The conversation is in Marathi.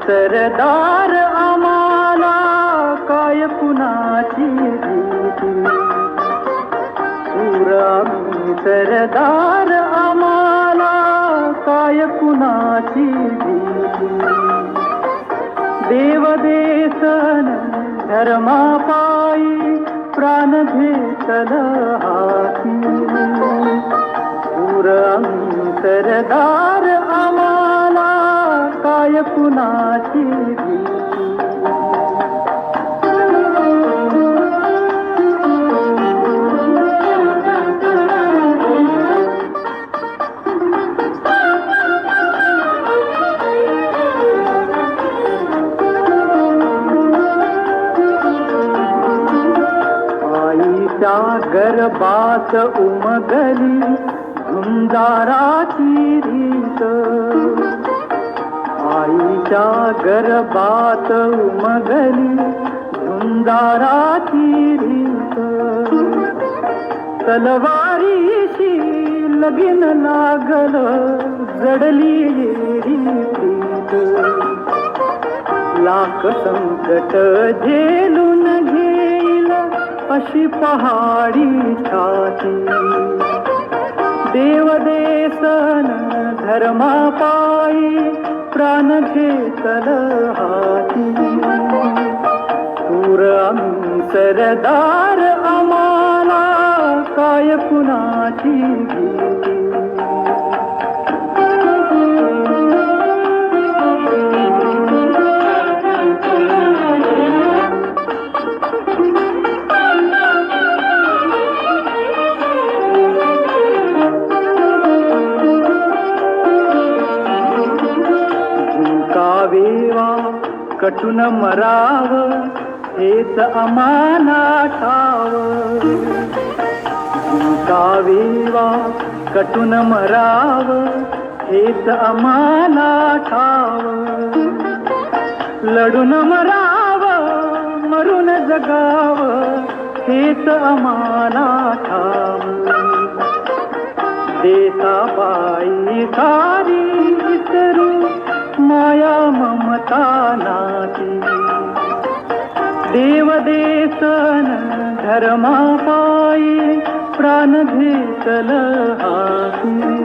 सरदार आम्हाला काय कुणाची भीती, शूर आम्ही सरदार आम्हाला काय कुणाची भीती. देव देसन धर्मापायी प्राण घेतल हाती, शूर आम्ही सरदार आम्हाला काय कुणाची भीती. आईच्या गर्भात उमगली झुंजाराची रीत, आईच्या गर्भात उमगली झुंजाराची रीत. तलवारीशी लगीन लागल जडली येडी प्रीत, लाख संकट झेलून घेईल अशी पहाडी छाती. देव देसन धर्मापायी प्राण घेतल हाती, शूर आम्ही सरदार आम्हाला काय कुणाची भीती. वेवा कटून मराव हेच आम्हाला ठाव, कावेवा कटून मराव हेच आम्हाला ठाव. लढून मराव मरून जगाव हेच आम्हाला ठाव. देशापायी सारी विसरू माया ममता नाती, देव देसन धर्मापायी प्राण घेतल हाती.